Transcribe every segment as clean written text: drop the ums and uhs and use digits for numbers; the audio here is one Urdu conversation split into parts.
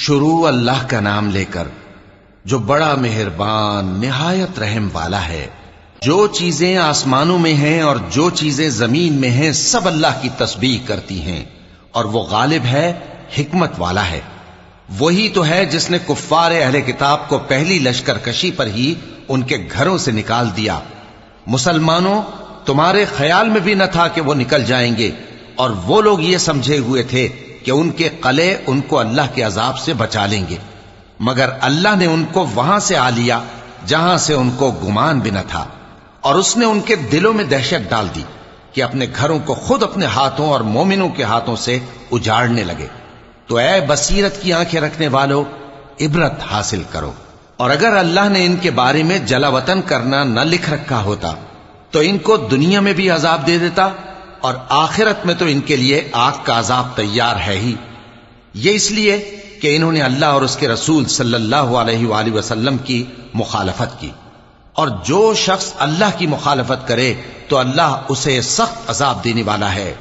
شروع اللہ کا نام لے کر جو بڑا مہربان نہایت رحم والا ہے۔ جو چیزیں آسمانوں میں ہیں اور جو چیزیں زمین میں ہیں سب اللہ کی تسبیح کرتی ہیں، اور وہ غالب ہے، حکمت والا ہے۔ وہی تو ہے جس نے کفار اہل کتاب کو پہلی لشکر کشی پر ہی ان کے گھروں سے نکال دیا۔ مسلمانوں، تمہارے خیال میں بھی نہ تھا کہ وہ نکل جائیں گے، اور وہ لوگ یہ سمجھے ہوئے تھے کہ ان کے قلعے ان کو اللہ کے عذاب سے بچا لیں گے، مگر اللہ نے ان کو وہاں سے آ لیا جہاں سے ان کو گمان بھی نہ تھا، اور اس نے ان کے دلوں میں دہشت ڈال دی کہ اپنے گھروں کو خود اپنے ہاتھوں اور مومنوں کے ہاتھوں سے اجاڑنے لگے۔ تو اے بصیرت کی آنکھیں رکھنے والو، عبرت حاصل کرو۔ اور اگر اللہ نے ان کے بارے میں جلا وطن کرنا نہ لکھ رکھا ہوتا تو ان کو دنیا میں بھی عذاب دے دیتا، اور آخرت میں تو ان کے لیے آگ کا عذاب تیار ہے ہی۔ یہ اس لیے کہ انہوں نے اللہ اور اس کے رسول صلی اللہ علیہ وآلہ وسلم کی مخالفت کی، اور جو شخص اللہ کی مخالفت کرے تو اللہ اسے سخت عذاب دینے والا ہے۔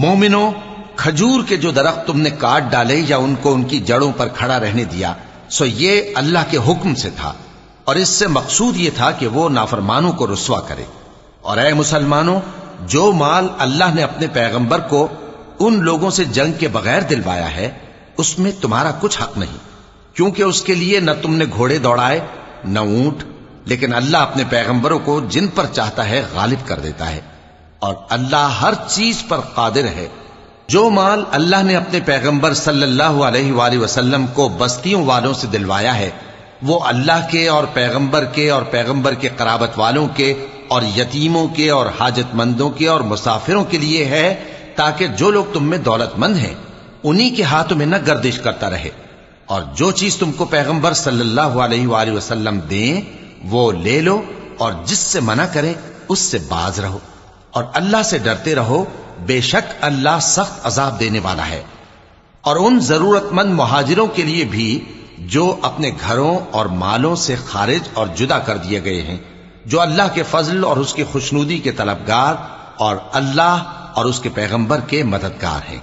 مومنوں، کھجور کے جو درخت تم نے کاٹ ڈالے یا ان کو ان کی جڑوں پر کھڑا رہنے دیا، سو یہ اللہ کے حکم سے تھا، اور اس سے مقصود یہ تھا کہ وہ نافرمانوں کو رسوا کرے۔ اور اے مسلمانوں، جو مال اللہ نے اپنے پیغمبر کو ان لوگوں سے جنگ کے بغیر دلوایا ہے اس میں تمہارا کچھ حق نہیں، کیونکہ اس کے لیے نہ تم نے گھوڑے دوڑائے نہ اونٹ، لیکن اللہ اپنے پیغمبروں کو جن پر چاہتا ہے غالب کر دیتا ہے، اور اللہ ہر چیز پر قادر ہے۔ جو مال اللہ نے اپنے پیغمبر صلی اللہ علیہ وآلہ وسلم کو بستیوں والوں سے دلوایا ہے وہ اللہ کے اور پیغمبر کے اور پیغمبر کے قرابت والوں کے اور یتیموں کے اور حاجت مندوں کے اور مسافروں کے لیے ہے، تاکہ جو لوگ تم میں دولت مند ہیں انہی کے ہاتھوں میں نہ گردش کرتا رہے، اور جو چیز تم کو پیغمبر صلی اللہ علیہ وآلہ وسلم دیں وہ لے لو، اور جس سے منع کریں اس سے باز رہو، اور اللہ سے ڈرتے رہو، بے شک اللہ سخت عذاب دینے والا ہے۔ اور ان ضرورت مند مہاجروں کے لیے بھی جو اپنے گھروں اور مالوں سے خارج اور جدا کر دیے گئے ہیں، جو اللہ کے فضل اور اس کی خوشنودی کے طلبگار اور اللہ اور اس کے پیغمبر کے مددگار ہیں،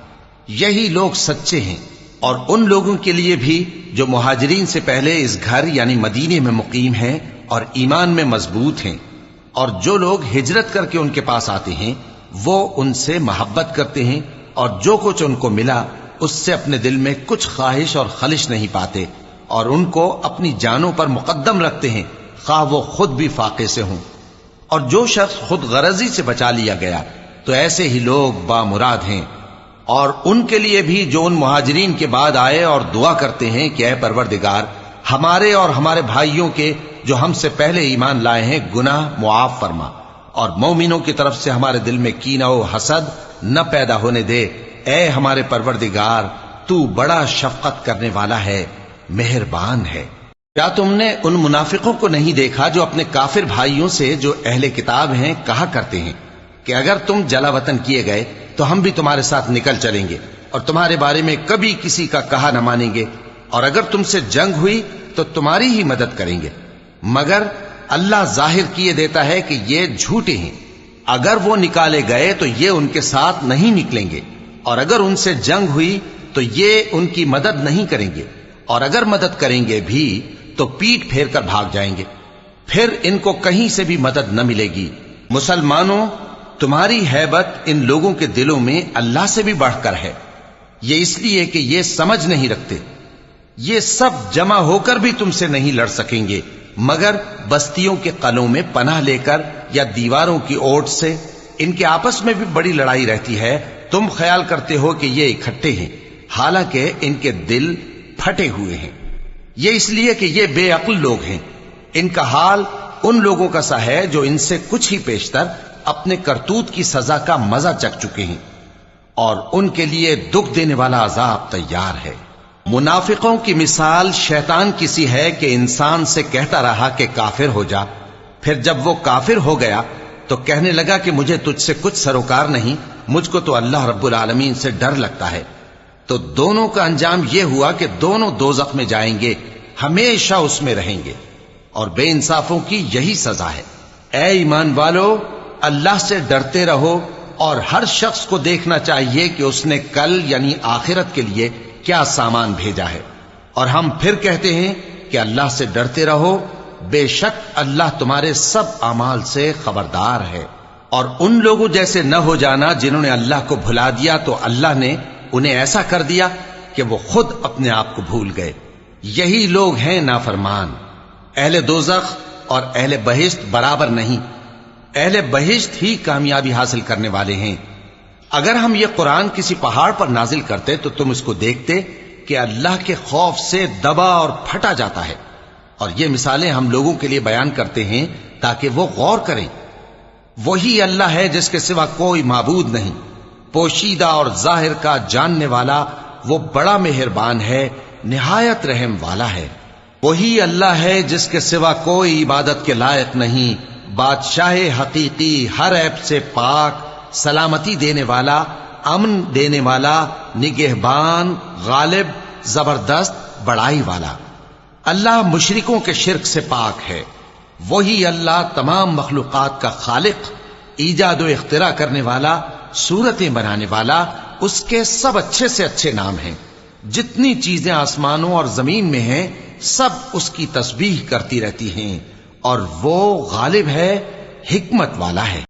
یہی لوگ سچے ہیں۔ اور ان لوگوں کے لیے بھی جو مہاجرین سے پہلے اس گھر یعنی مدینے میں مقیم ہیں اور ایمان میں مضبوط ہیں، اور جو لوگ ہجرت کر کے ان کے پاس آتے ہیں وہ ان سے محبت کرتے ہیں، اور جو کچھ ان کو ملا اس سے اپنے دل میں کچھ خواہش اور خلش نہیں پاتے، اور ان کو اپنی جانوں پر مقدم رکھتے ہیں، خواہ وہ خود بھی فاقے سے ہوں۔ اور جو شخص خود غرضی سے بچا لیا گیا تو ایسے ہی لوگ بامراد ہیں۔ اور ان کے لیے بھی جو ان مہاجرین کے بعد آئے اور دعا کرتے ہیں کہ اے پروردگار، ہمارے اور ہمارے بھائیوں کے جو ہم سے پہلے ایمان لائے ہیں گناہ معاف فرما، اور مومنوں کی طرف سے ہمارے دل میں کینہ و حسد نہ پیدا ہونے دے، اے ہمارے پروردگار تو بڑا شفقت کرنے والا ہے، مہربان ہے۔ کیا تم نے ان منافقوں کو نہیں دیکھا جو اپنے کافر بھائیوں سے جو اہل کتاب ہیں کہا کرتے ہیں کہ اگر تم جلا وطن کیے گئے تو ہم بھی تمہارے ساتھ نکل چلیں گے اور تمہارے بارے میں کبھی کسی کا کہا نہ مانیں گے، اور اگر تم سے جنگ ہوئی تو تمہاری ہی مدد کریں گے، مگر اللہ ظاہر کیے دیتا ہے کہ یہ جھوٹے ہیں۔ اگر وہ نکالے گئے تو یہ ان کے ساتھ نہیں نکلیں گے، اور اگر ان سے جنگ ہوئی تو یہ ان کی مدد نہیں کریں گے، اور اگر مدد کریں گے بھی تو پیٹ پھیر کر بھاگ جائیں گے، پھر ان کو کہیں سے بھی مدد نہ ملے گی۔ مسلمانوں، تمہاری ہیبت ان لوگوں کے دلوں میں اللہ سے بھی بڑھ کر ہے، یہ اس لیے کہ یہ سمجھ نہیں رکھتے۔ یہ سب جمع ہو کر بھی تم سے نہیں لڑ سکیں گے، مگر بستیوں کے قلعوں میں پناہ لے کر یا دیواروں کی اوٹ سے۔ ان کے آپس میں بھی بڑی لڑائی رہتی ہے، تم خیال کرتے ہو کہ یہ اکٹھے ہیں، حالانکہ ان کے دل پھٹے ہوئے ہیں۔ یہ اس لیے کہ یہ بے عقل لوگ ہیں۔ ان کا حال ان لوگوں کا سا ہے جو ان سے کچھ ہی پیشتر اپنے کرتوت کی سزا کا مزہ چکھ چکے ہیں، اور ان کے لیے دکھ دینے والا عذاب تیار ہے۔ منافقوں کی مثال شیطان کی سی ہے کہ انسان سے کہتا رہا کہ کافر ہو جا، پھر جب وہ کافر ہو گیا تو کہنے لگا کہ مجھے تجھ سے کچھ سروکار نہیں، مجھ کو تو اللہ رب العالمین سے ڈر لگتا ہے۔ تو دونوں کا انجام یہ ہوا کہ دونوں دوزخ میں جائیں گے، ہمیشہ اس میں رہیں گے، اور بے انصافوں کی یہی سزا ہے۔ اے ایمان والو، اللہ سے ڈرتے رہو، اور ہر شخص کو دیکھنا چاہیے کہ اس نے کل یعنی آخرت کے لیے کیا سامان بھیجا ہے۔ اور ہم پھر کہتے ہیں کہ اللہ سے ڈرتے رہو، بے شک اللہ تمہارے سب اعمال سے خبردار ہے۔ اور ان لوگوں جیسے نہ ہو جانا جنہوں نے اللہ کو بھلا دیا تو اللہ نے انہیں ایسا کر دیا کہ وہ خود اپنے آپ کو بھول گئے۔ یہی لوگ ہیں نافرمان۔ اہل دوزخ اور اہل بہشت برابر نہیں، اہل بہشت ہی کامیابی حاصل کرنے والے ہیں۔ اگر ہم یہ قرآن کسی پہاڑ پر نازل کرتے تو تم اس کو دیکھتے کہ اللہ کے خوف سے دبا اور پھٹا جاتا ہے۔ اور یہ مثالیں ہم لوگوں کے لیے بیان کرتے ہیں تاکہ وہ غور کریں۔ وہی اللہ ہے جس کے سوا کوئی معبود نہیں، پوشیدہ اور ظاہر کا جاننے والا، وہ بڑا مہربان ہے، نہایت رحم والا ہے۔ وہی اللہ ہے جس کے سوا کوئی عبادت کے لائق نہیں، بادشاہ حقیقی، ہر عیب سے پاک، سلامتی دینے والا، امن دینے والا، نگہبان، غالب، زبردست، بڑائی والا۔ اللہ مشرکوں کے شرک سے پاک ہے۔ وہی اللہ تمام مخلوقات کا خالق، ایجاد و اختراع کرنے والا، صورتیں بنانے والا، اس کے سب اچھے سے اچھے نام ہیں۔ جتنی چیزیں آسمانوں اور زمین میں ہیں سب اس کی تسبیح کرتی رہتی ہیں، اور وہ غالب ہے، حکمت والا ہے۔